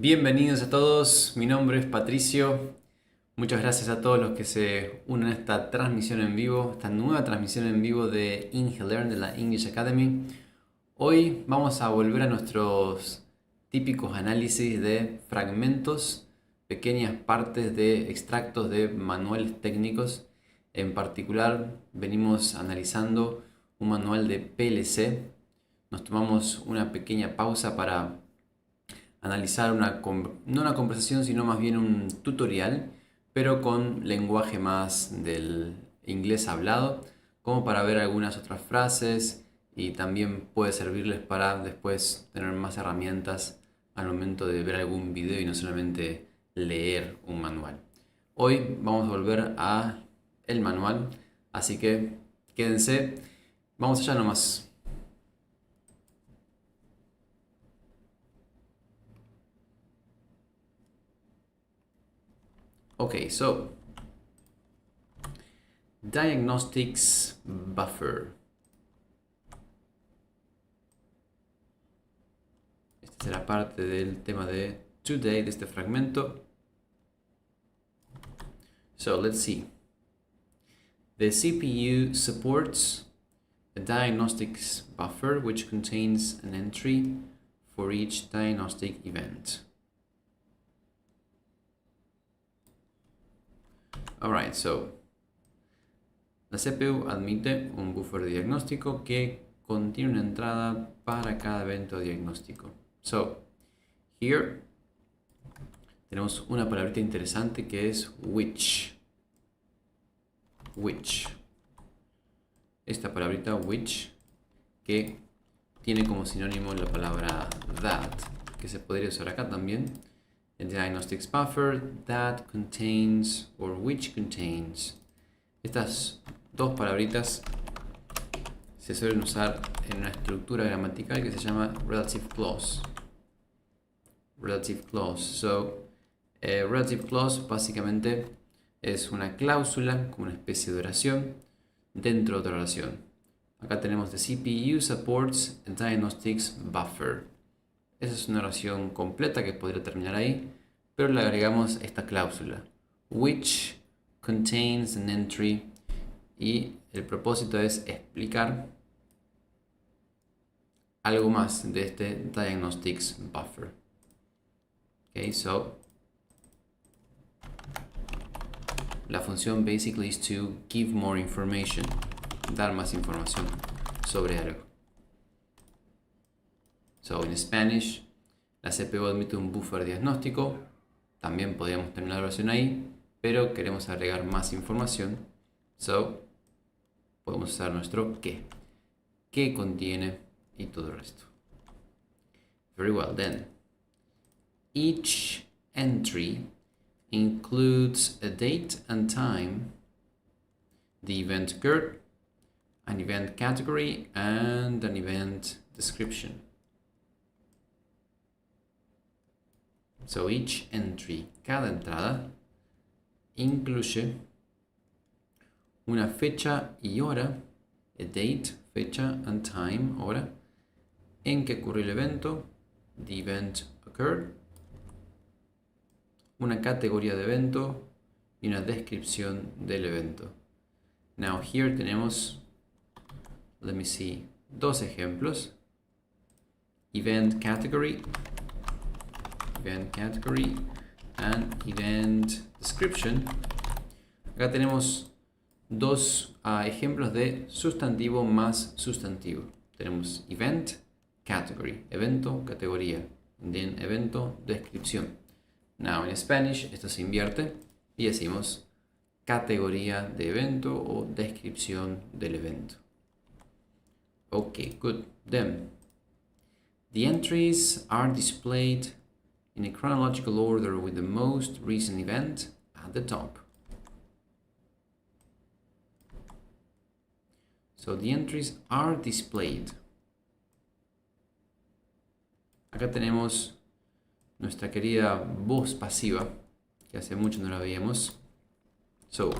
Bienvenidos a todos, mi nombre es Patricio. Muchas gracias a todos los que se unen a esta transmisión en vivo, esta nueva transmisión en vivo de IngeLearn de la English Academy. Hoy vamos a volver a nuestros típicos análisis de fragmentos, pequeñas partes de extractos de manuales técnicos. En particular, venimos analizando un manual de PLC. Nos tomamos una pequeña pausa para analizar no una conversación, sino más bien un tutorial, pero con lenguaje más del inglés hablado, como para ver algunas otras frases y también puede servirles para después tener más herramientas al momento de ver algún video y no solamente leer un manual. Hoy vamos a volver a el manual, así que quédense, vamos allá nomás. Okay, so diagnostics buffer. Esta será parte del tema de today, de este fragmento. So let's see. The CPU supports a diagnostics buffer which contains an entry for each diagnostic event. Alright, so la CPU admite un buffer diagnóstico que contiene una entrada para cada evento diagnóstico. So, here tenemos una palabrita interesante que es which. Which. Esta palabrita which que tiene como sinónimo la palabra that, que se podría usar acá también. The diagnostics buffer that contains or which contains. Estas dos palabritas se suelen usar en una estructura gramatical que se llama relative clause. Relative clause. So, relative clause básicamente es una cláusula, como una especie de oración, dentro de otra oración. Acá tenemos the CPU supports a diagnostics buffer. Esa es una oración completa que podría terminar ahí, pero le agregamos esta cláusula, which contains an entry, y el propósito es explicar algo más de este diagnostics buffer. Okay, so la función basically is to give more information, dar más información sobre algo. So in Spanish, la CPU admite un buffer diagnóstico. También podríamos terminar la oración ahí, pero queremos agregar más información. So, podemos usar nuestro que contiene y todo el resto. Very well then. Each entry includes a date and time, the event occurred, an event category, and an event description. So each entry, cada entrada, incluye una fecha y hora, a date, fecha, and time, hora, en que ocurrió el evento, the event occurred, una categoría de evento y una descripción del evento. Now here tenemos, let me see, dos ejemplos. Event category and event description. Acá tenemos dos ejemplos de sustantivo más sustantivo. Tenemos event, category, evento, categoría, and then evento, descripción. Now in Spanish esto se invierte y decimos categoría de evento o descripción del evento. Okay, good. Then the entries are displayed in a chronological order with the most recent event at the top. So the entries are displayed. Acá tenemos nuestra querida voz pasiva, que hace mucho no la veíamos. So,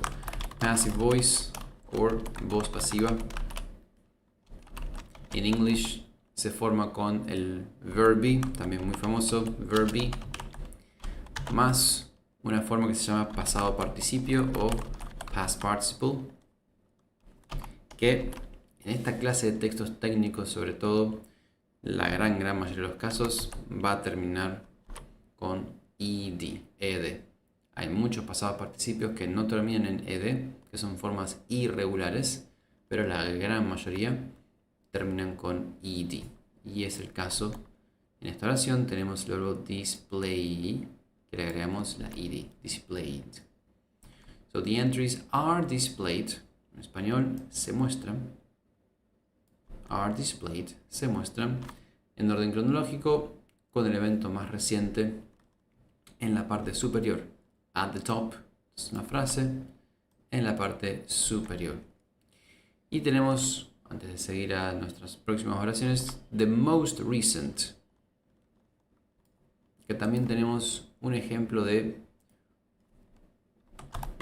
passive voice or voz pasiva. En English se forma con el verb be, también muy famoso, verb be, más una forma que se llama pasado participio o past participle, que en esta clase de textos técnicos, sobre todo, la gran mayoría de los casos va a terminar con ed. Hay muchos pasados participios que no terminan en ed, que son formas irregulares, pero la gran mayoría terminan con ed. Y es el caso, en esta oración tenemos el verbo display, que le agregamos la ed, displayed. So the entries are displayed, en español se muestran, are displayed, se muestran en orden cronológico con el evento más reciente en la parte superior. At the top es una frase en la parte superior. Y tenemos, antes de seguir a nuestras próximas oraciones, the most recent, que también tenemos un ejemplo de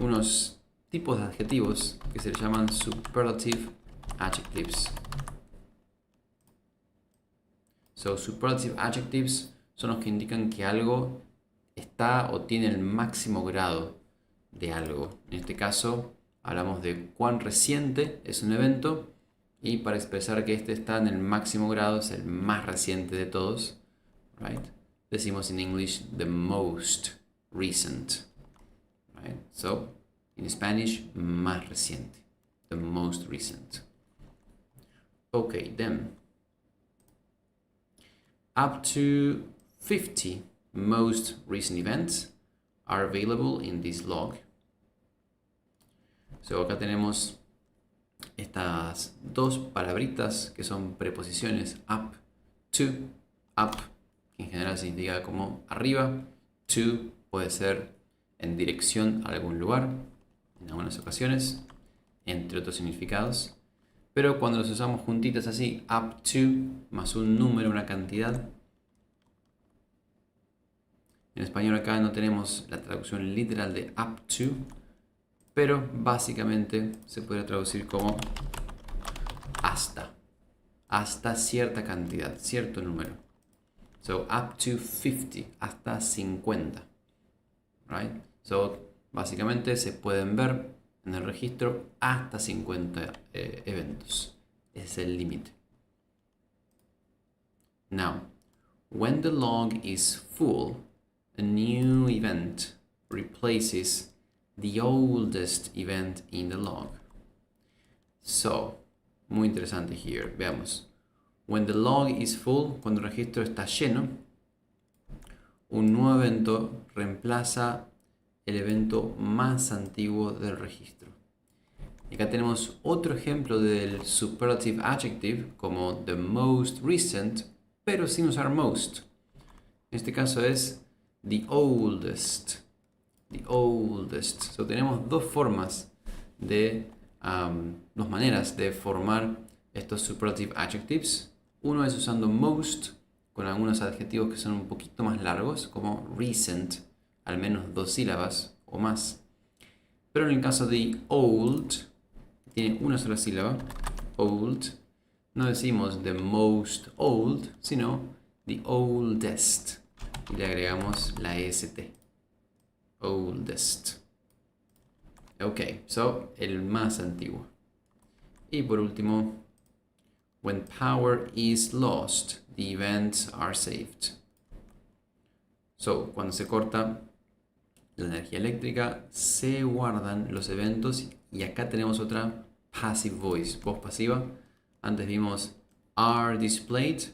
unos tipos de adjetivos que se llaman superlative adjectives. So, superlative adjectives son los que indican que algo está o tiene el máximo grado de algo. En este caso, hablamos de cuán reciente es un evento y para expresar que este está en el máximo grado, es el más reciente de todos, right? Decimos en English the most recent, right? So, in Spanish, más reciente, the most recent. Okay, then. Up to 50 most recent events are available in this log. So, acá tenemos estas dos palabritas que son preposiciones up, to, up, que en general significa como arriba, to puede ser en dirección a algún lugar, en algunas ocasiones, entre otros significados. Pero cuando los usamos juntitas así, up to, más un número, una cantidad. En español acá no tenemos la traducción literal de up to, pero básicamente se puede traducir como hasta. Hasta cierta cantidad, cierto número. So, up to 50, hasta 50. Right? So, básicamente se pueden ver en el registro hasta 50 eventos. Es el límite. Now, when the log is full, a new event replaces the oldest event in the log. So, muy interesante here. Veamos. When the log is full, cuando el registro está lleno, un nuevo evento reemplaza el evento más antiguo del registro. Y acá tenemos otro ejemplo del superlative adjective como the most recent, pero sin usar most. En este caso es the oldest. The oldest. So, tenemos dos formas de, dos maneras de formar estos superlative adjectives. Uno es usando most con algunos adjetivos que son un poquito más largos, como recent, al menos 2 sílabas o más. Pero en el caso de old, que tiene una sola sílaba, old, no decimos the most old, sino the oldest. Y le agregamos la st. Oldest. Ok, so el más antiguo. Y por último, when power is lost, the events are saved. So, cuando se corta la energía eléctrica, se guardan los eventos. Y acá tenemos otra passive voice, voz pasiva. Antes vimos are displayed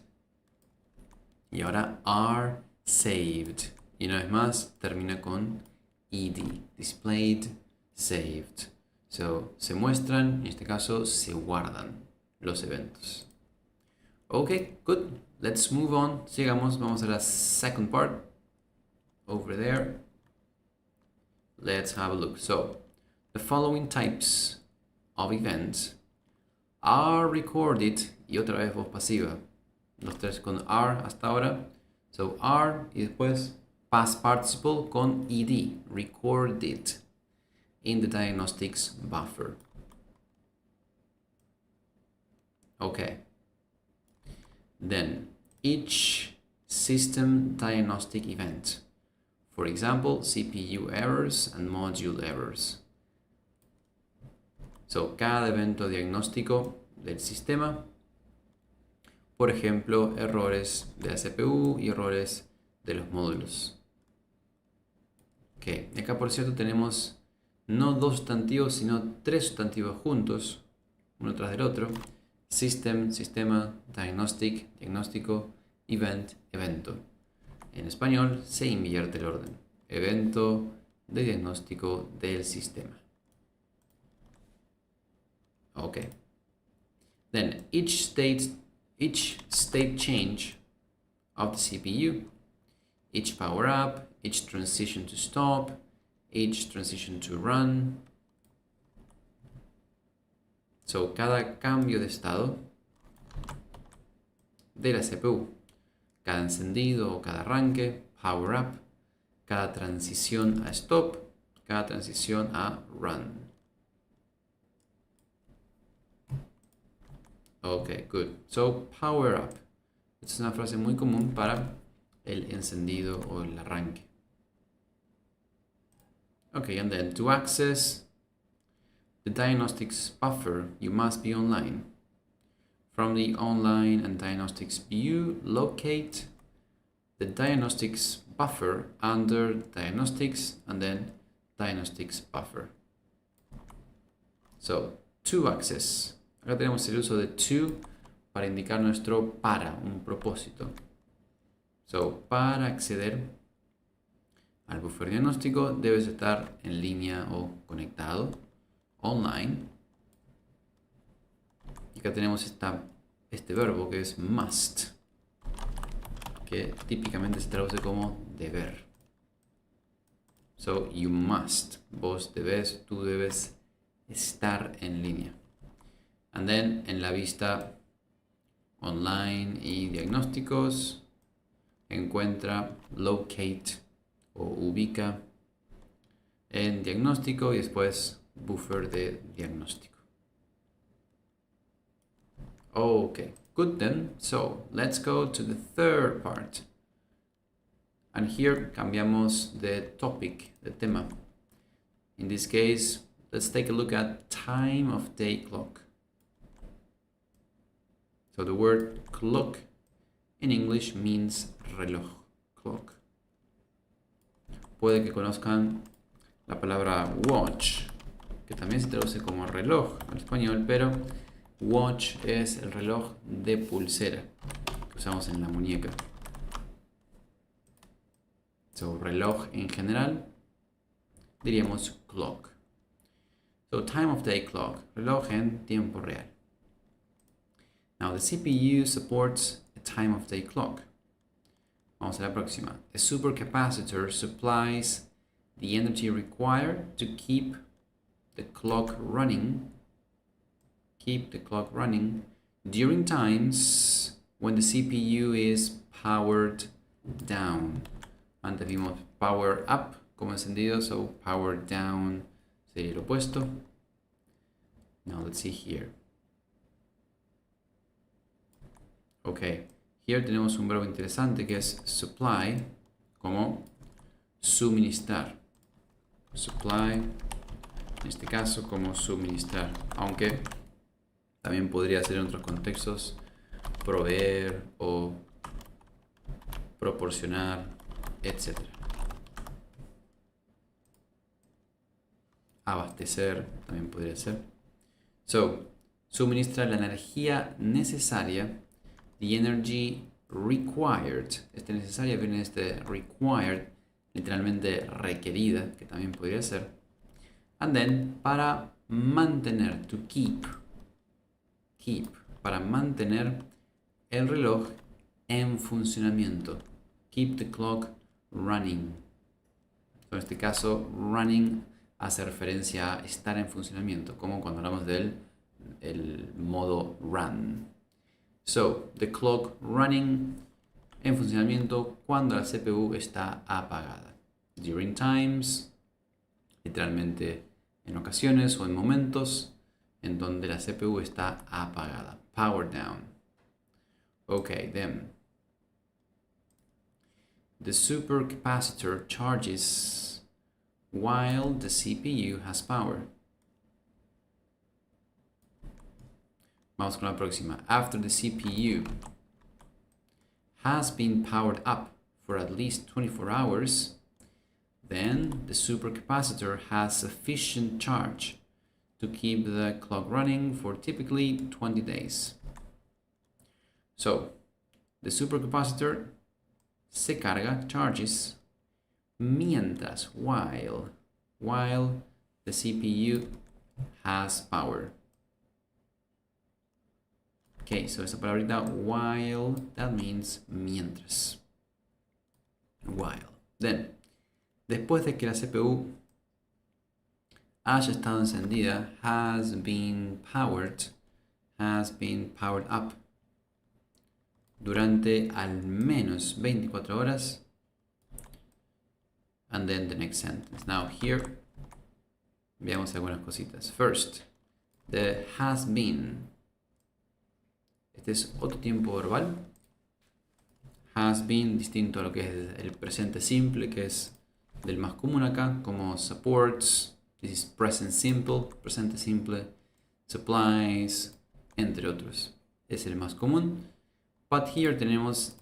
y ahora are saved. Y una vez más termina con ed, displayed, saved. So, se muestran, en este caso se guardan los eventos. Ok, good. Let's move on. Sigamos, vamos a la second part. Over there. Let's have a look. So, the following types of events are recorded. Y otra vez voz pasiva. Los tres con are hasta ahora. So, are y después past participle con ed. Recorded in the diagnostics buffer. Okay. Then, each system diagnostic event For example, CPU errors and module errors. So, cada evento diagnóstico del sistema, por ejemplo, errores de la CPU y errores de los módulos. Ok, acá por cierto tenemos no dos sustantivos, sino tres sustantivos juntos, uno tras del otro. System, sistema, diagnostic, diagnóstico, event, evento. En español se invierte el orden. Evento de diagnóstico del sistema. Okay. Then each state change of the CPU, each power up, each transition to stop, each transition to run. So, cada cambio de estado de la CPU, cada encendido o cada arranque, power up, cada transición a stop, cada transición a run. Ok, good. So, power up. Esta es una frase muy común para el encendido o el arranque. Okay, and then to access the diagnostics buffer, you must be online. From the online and diagnostics view, locate the diagnostics buffer under diagnostics and then diagnostics buffer. So, to access. Acá tenemos el uso de to para indicar nuestro para, un propósito. So, para acceder al buffer diagnóstico debes estar en línea o conectado, online. Y acá tenemos este verbo que es must, que típicamente se traduce como deber. So, you must. Vos debes, tú debes estar en línea. And then, en la vista online y diagnósticos, encuentra locate o ubica en diagnóstico y después buffer de diagnóstico. Okay, good then. So, let's go to the third part. And here cambiamos de topic, de tema. In this case, let's take a look at time of day clock. So the word clock in English means reloj, clock. Puede que conozcan la palabra watch, que también se traduce como reloj en español, pero watch es el reloj de pulsera que usamos en la muñeca. So, reloj en general, diríamos clock. So, time of day clock, reloj en tiempo real. Now, the CPU supports a time of day clock. Vamos a la próxima. A supercapacitor supplies the energy required to keep the clock running. Keep the clock running during times when the CPU is powered down. Antes vimos power up como encendido, so power down sería el opuesto. Now let's see here. Ok, here tenemos un verbo interesante que es supply, como suministrar. Supply, en este caso, como suministrar. Aunque también podría ser en otros contextos proveer o proporcionar, etc. Abastecer también podría ser. So, suministra la energía necesaria, the energy required. Este necesaria viene de este required, literalmente requerida, que también podría ser. And then, para mantener, to keep. Keep, para mantener el reloj en funcionamiento. Keep the clock running. En este caso, running hace referencia a estar en funcionamiento, como cuando hablamos del modo run. So, the clock running en funcionamiento cuando la CPU está apagada. During times, literalmente en ocasiones o en momentos en donde la CPU está apagada. Power down. Okay, then. The supercapacitor charges while the CPU has power. Vamos con la próxima. After the CPU has been powered up for at least 24 hours, then the supercapacitor has sufficient charge to keep the clock running for typically 20 days. So, the supercapacitor se carga, charges, mientras, while the CPU has power. Okay, so esa palabrita while, that means mientras. While. Then, después de que la CPU haya estado encendida, has been powered up durante al menos 24 horas. And then the next sentence. Now here, veamos algunas cositas. First, the has been. Este es otro tiempo verbal. Has been, distinto a lo que es el presente simple, que es del más común acá, como supports. This is present simple, presente simple, supplies, entre otros. Es el más común. But here tenemos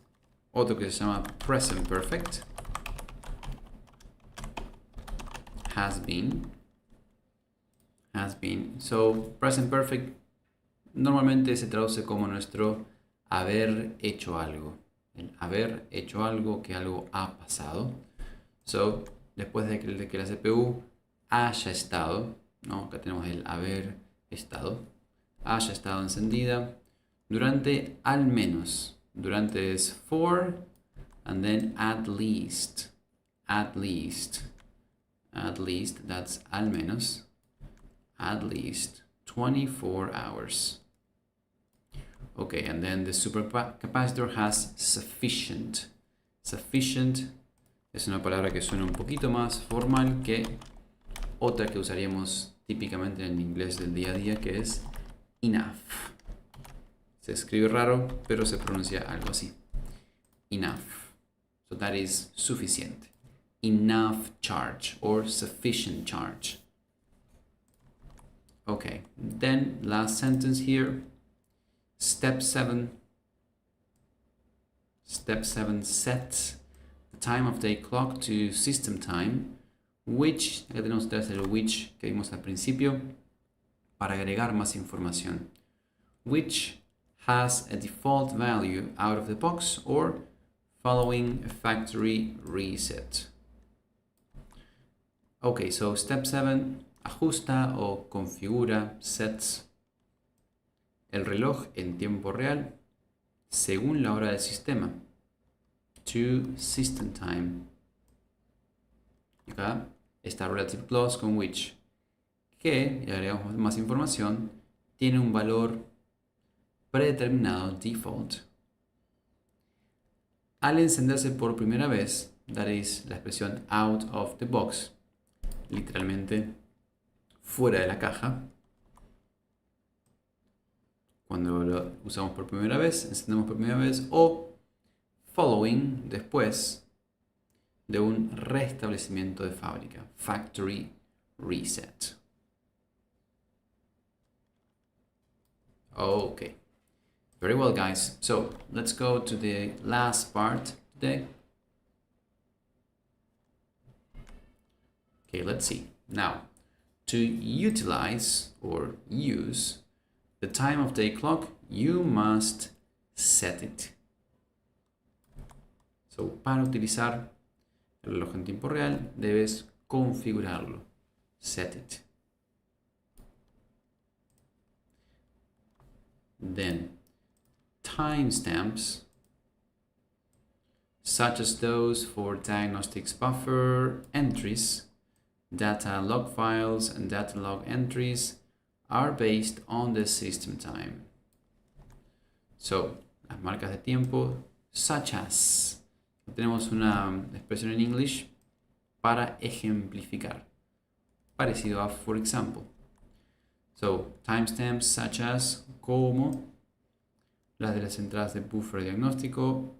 otro que se llama present perfect. Has been. So, present perfect normalmente se traduce como nuestro haber hecho algo. El haber hecho algo, que algo ha pasado. So, después de que la CPU haya estado, ¿no? Acá tenemos el haber estado, haya estado encendida durante al menos. Durante es for, and then at least, that's al menos, at least 24 hours. Okay, and then the supercapacitor has sufficient. Sufficient es una palabra que suena un poquito más formal que otra que usaríamos típicamente en el inglés del día a día, que es enough. Se escribe raro, pero se pronuncia algo así. Enough. So that is suficiente. Enough charge or sufficient charge. Okay, then last sentence here. Step 7. Step 7 sets the time of day clock to system time, which, acá tenemos el which que vimos al principio, para agregar más información. Which has a default value out of the box or following a factory reset. Okay, so step 7 ajusta o configura, sets el reloj en tiempo real según la hora del sistema. To system time. Acá está relative clause con which, que, y agregamos más información, tiene un valor predeterminado, default. Al encenderse por primera vez, that is la expresión out of the box, literalmente fuera de la caja. Cuando lo usamos por primera vez, encendemos por primera vez, o following, después de un restablecimiento de fábrica, factory reset. Okay, very well, guys. So let's go to the last part today. Okay, let's see. Now, to utilize or use the time of day clock, you must set it. So, para utilizar el reloj en tiempo real, debes configurarlo. Set it. Then, timestamps, such as those for diagnostics buffer entries, data log files, and data log entries, are based on the system time. So, las marcas de tiempo, such as. Tenemos una expresión en English para ejemplificar, parecido a for example. So, timestamps such as, como las de las entradas de buffer diagnóstico,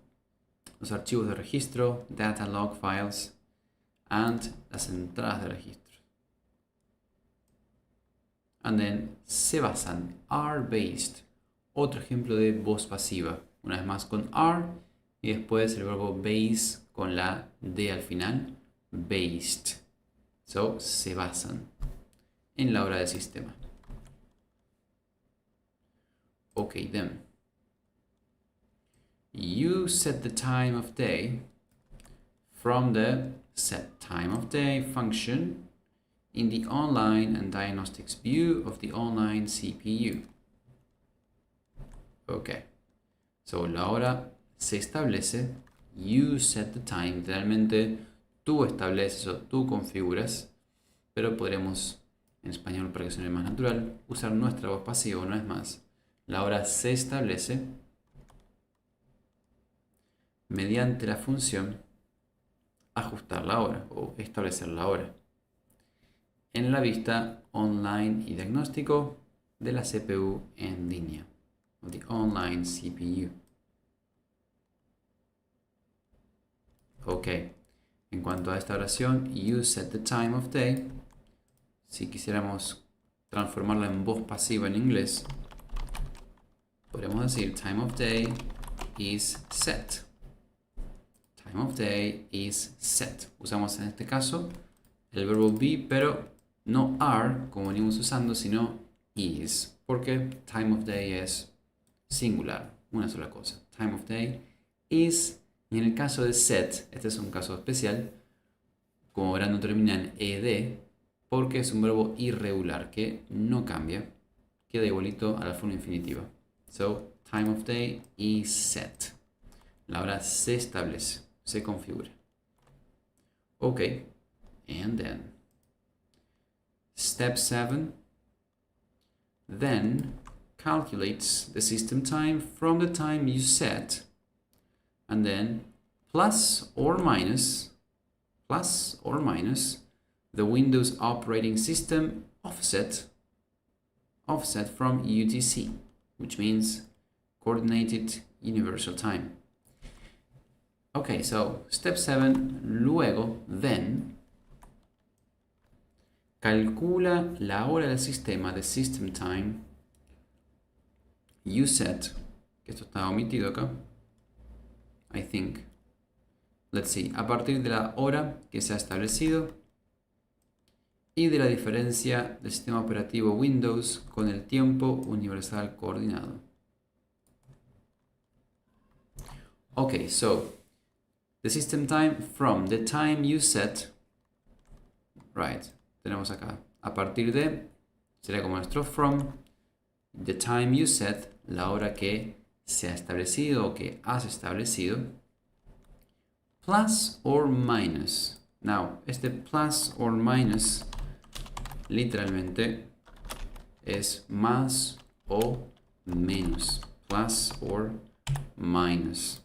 los archivos de registro, data log files, and las entradas de registro. And then se basan, are based. Otro ejemplo de voz pasiva. Una vez más con are y después el verbo base con la D al final. Based. So, se basan en la hora del sistema. Okay, then. You set the time of day from the set time of day function in the online and diagnostics view of the online CPU. Okay. So, la hora se establece. You set the time. Literalmente, tú estableces o tú configuras. Pero podremos, en español para que suene más natural, usar nuestra voz pasiva una vez más. La hora se establece mediante la función ajustar la hora o establecer la hora en la vista online y diagnóstico de la CPU en línea, o the online CPU. Ok, en cuanto a esta oración, you set the time of day, si quisiéramos transformarla en voz pasiva en inglés, podríamos decir time of day is set. Time of day is set. Usamos en este caso el verbo be, pero no are, como venimos usando, sino is, porque time of day es singular, una sola cosa. Time of day is, y en el caso de set, este es un caso especial, como verán no termina en ed, porque es un verbo irregular que no cambia, queda igualito a la forma infinitiva. So, time of day is set. La hora se establece, se configura. Ok, and then step 7 then calculates the system time from the time you set and then plus or minus the Windows operating system offset from UTC, which means coordinated universal time. Okay, so step 7, luego, then, calcula la hora del sistema de system time you set, que esto está omitido acá, I think. Let's see, a partir de la hora que se ha establecido y de la diferencia del sistema operativo Windows con el tiempo universal coordinado. Okay, so the system time from the time you set, right, tenemos acá, a partir de, sería como nuestro from, the time you set, la hora que se ha establecido o que has establecido, plus or minus. Now, este plus or minus literalmente es más o menos. Plus or minus.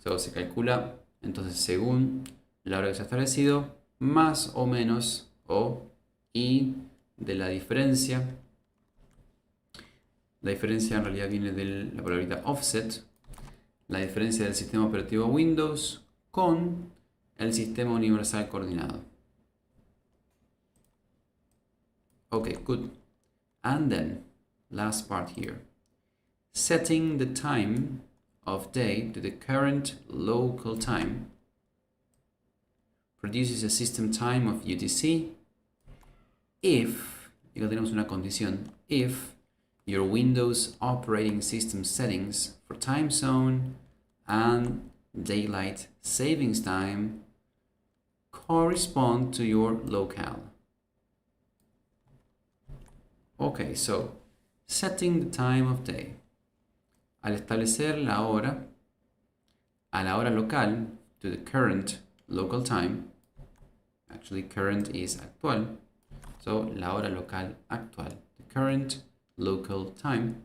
So, se calcula entonces según la hora que se ha establecido, más o menos o y de la diferencia. La diferencia en realidad viene de la palabrita offset. La diferencia del sistema operativo Windows con el sistema universal coordinado. Okay, good. And then, last part here. Setting the time of day to the current local time produces a system time of UTC if, y acá tenemos una condición, if your Windows operating system settings for time zone and daylight savings time correspond to your locale. Okay, so setting the time of day. Al establecer la hora a la hora local, to the current local time, actually current is actual, so la hora local actual, the current local time.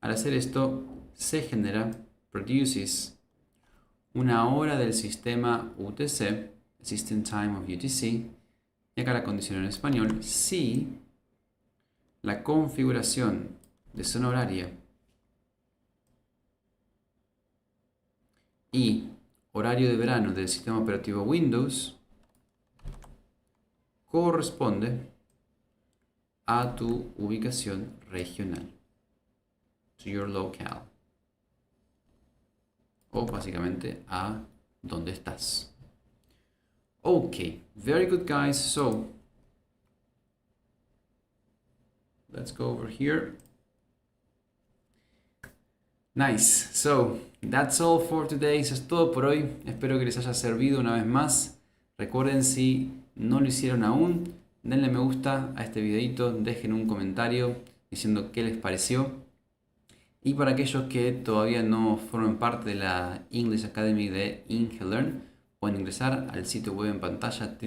Al hacer esto, se genera, produces, una hora del sistema UTC, System Time of UTC, y acá la condición en español, si la configuración de zona horaria y horario de verano del sistema operativo Windows corresponde a tu ubicación regional, to your locale, o básicamente a donde estás. Okay, very good guys. So let's go over here. Nice. So that's all for today. Eso es todo por hoy. Espero que les haya servido una vez más. Recuerden, si no lo hicieron aún, denle me gusta a este videito, dejen un comentario diciendo qué les pareció. Y para aquellos que todavía no forman parte de la English Academy de IngeLearn, pueden ingresar al sitio web en pantalla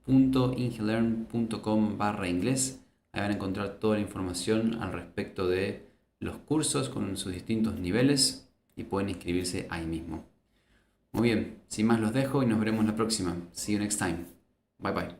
www.ingelearn.com/inglés. Ahí van a encontrar toda la información al respecto de los cursos con sus distintos niveles y pueden inscribirse ahí mismo. Muy bien, sin más los dejo y nos veremos la próxima. See you next time. Bye bye.